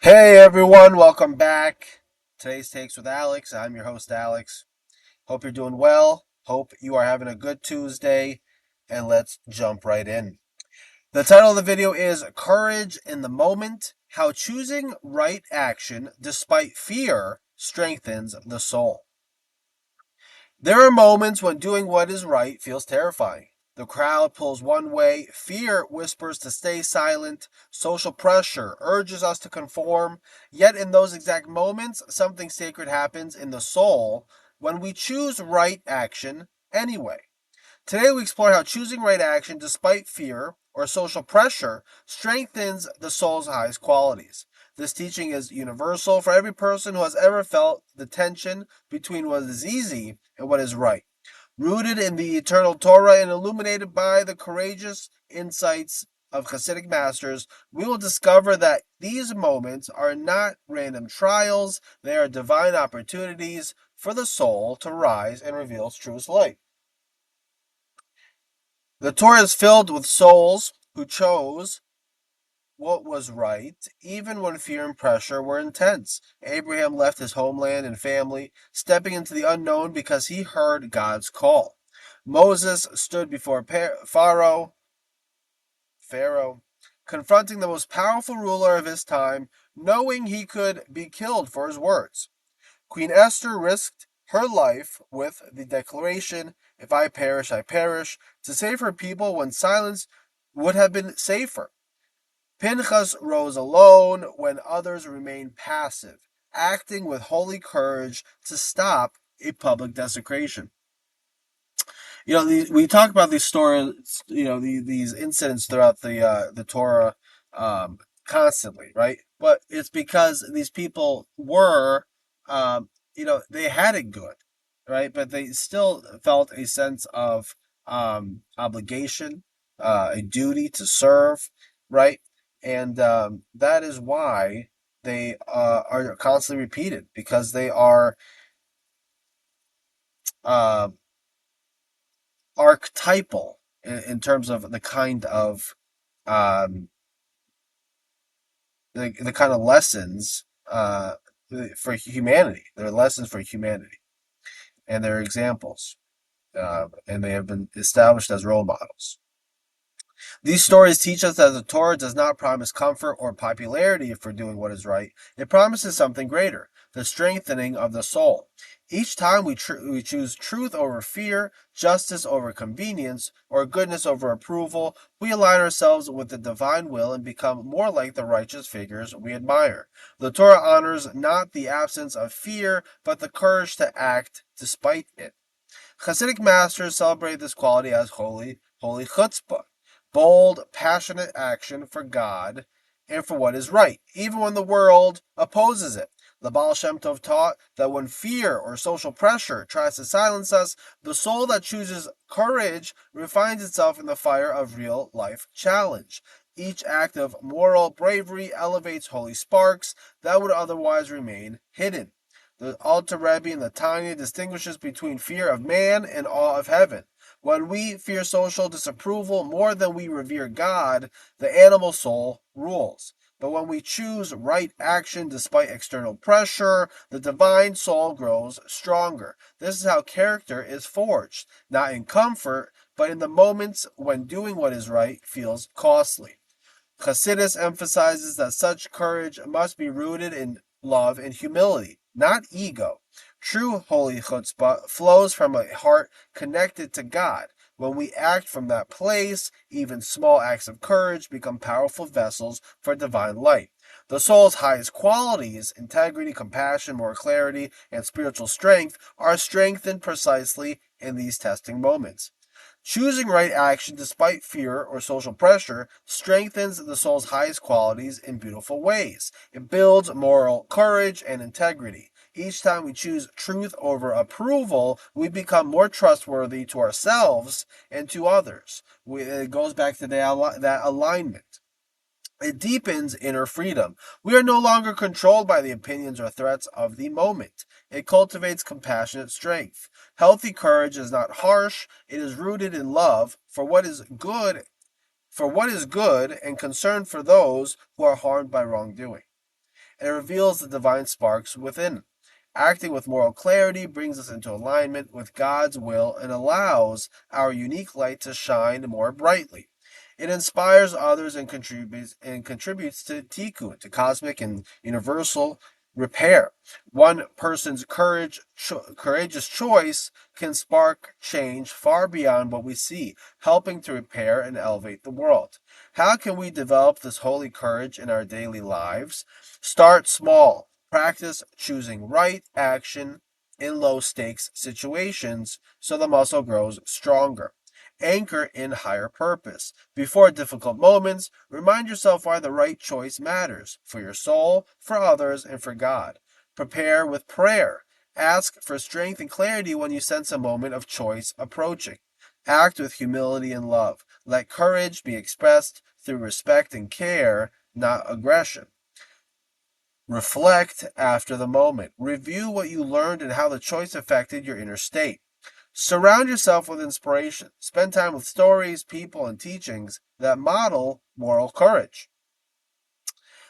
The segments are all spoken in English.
Hey everyone, welcome back. Today's Takes with Alex. I'm your host, Alex. Hope you're doing well. Hope you are having a good Tuesday. And let's jump right in. The title of the video is Courage in the Moment: How Choosing Right Action Despite Fear Strengthens the Soul. There are moments when doing what is right feels terrifying. The crowd pulls one way, fear whispers to stay silent, social pressure urges us to conform. Yet, in those exact moments, something sacred happens in the soul when we choose right action anyway. Today, we explore how choosing right action despite fear or social pressure strengthens the soul's highest qualities. This teaching is universal for every person who has ever felt the tension between what is easy and what is right. Rooted in the eternal Torah and illuminated by the courageous insights of Hasidic masters, we will discover that these moments are not random trials, they are divine opportunities for the soul to rise and reveal its truest light. The Torah is filled with souls who chose what was right, even when fear and pressure were intense. Abraham left his homeland and family, stepping into the unknown because he heard God's call. Moses stood before Pharaoh, confronting the most powerful ruler of his time, knowing he could be killed for his words. Queen Esther risked her life with the declaration, "If I perish, I perish," to save her people when silence would have been safer. Pinchas rose alone when others remained passive, acting with holy courage to stop a public desecration. We talk about these stories, these incidents throughout the Torah um, constantly, right? But it's because these people were, they had it good, right? But they still felt a sense of obligation, a duty to serve, right? And that is why they are constantly repeated because they are uh, archetypal in terms of the kind of um, the kind of lessons for humanity. They're lessons for humanity, and they're examples, and they have been established as role models. These stories teach us that the Torah does not promise comfort or popularity for doing what is right. It promises something greater: the strengthening of the soul. Each time we choose truth over fear, justice over convenience, or goodness over approval, we align ourselves with the divine will and become more like the righteous figures we admire. The Torah honors not the absence of fear, but the courage to act despite it. Hasidic masters celebrate this quality as holy chutzpah, bold, passionate action for God and for what is right, even when the world opposes it. The Baal Shem Tov taught that when fear or social pressure tries to silence us, the soul that chooses courage refines itself in the fire of real life challenge. Each act of moral bravery elevates holy sparks that would otherwise remain hidden. The Alter Rebbe in the Tanya distinguishes between fear of man and awe of heaven. When we fear social disapproval more than we revere God, the animal soul rules. But when we choose right action despite external pressure, the divine soul grows stronger. This is how character is forged, not in comfort, but in the moments when doing what is right feels costly. Chassidus emphasizes that such courage must be rooted in love and humility, not ego. True holy chutzpah flows from a heart connected to God. When we act from that place, even small acts of courage become powerful vessels for divine light. The soul's highest qualities, integrity, compassion, moral clarity, and spiritual strength, are strengthened precisely in these testing moments. Choosing right action despite fear or social pressure strengthens the soul's highest qualities in beautiful ways. It builds moral courage and integrity. Each time we choose truth over approval, we become more trustworthy to ourselves and to others. It goes back to that alignment. It deepens inner freedom. We are no longer controlled by the opinions or threats of the moment. It cultivates compassionate strength. Healthy courage is not harsh, it is rooted in love for what is good and concern for those who are harmed by wrongdoing. and reveals the divine sparks within. Acting with moral clarity brings us into alignment with God's will and allows our unique light to shine more brightly. It inspires others and contributes to tikkun, to cosmic and universal repair. One person's courageous choice can spark change far beyond what we see, helping to repair and elevate the world. How can we develop this holy courage in our daily lives? Start small. Practice choosing right action in low stakes situations so the muscle grows stronger. Anchor in higher purpose. Before difficult moments, remind yourself why the right choice matters for your soul, for others, and for God. Prepare with prayer. Ask for strength and clarity when you sense a moment of choice approaching. Act with humility and love. Let courage be expressed through respect and care, not aggression. Reflect after the moment. Review what you learned and how the choice affected your inner state. Surround yourself with inspiration. Spend time with stories, people, and teachings that model moral courage.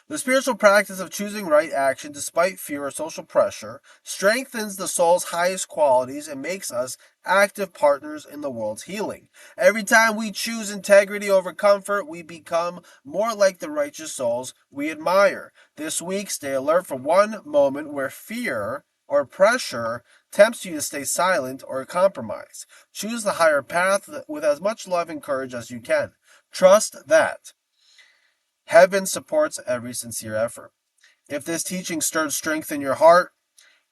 The spiritual practice of choosing right action despite fear or social pressure strengthens the soul's highest qualities and makes us active partners in the world's healing. Every time we choose integrity over comfort, we become more like the righteous souls we admire. This week, stay alert for one moment where fear or pressure tempts you to stay silent or compromise. Choose the higher path with as much love and courage as you can. Trust that heaven supports every sincere effort. If this teaching stirred strength in your heart,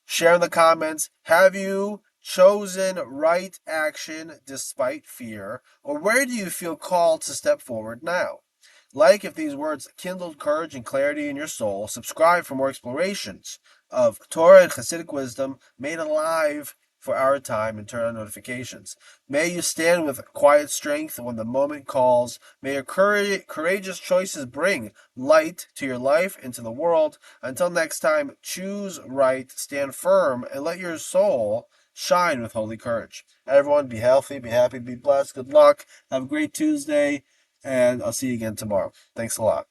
share in the comments. Have you chosen right action despite fear? Or where do you feel called to step forward now? Like if these words kindled courage and clarity in your soul. Subscribe for more explorations of Torah and Hasidic wisdom made alive for our time, and turn on notifications. May you stand with quiet strength when the moment calls. May your courageous choices bring light to your life and to the world. Until next time, choose right, stand firm, and let your soul shine with holy courage. Everyone, be healthy, be happy, be blessed. Good luck. Have a great Tuesday, and I'll see you again tomorrow. Thanks a lot.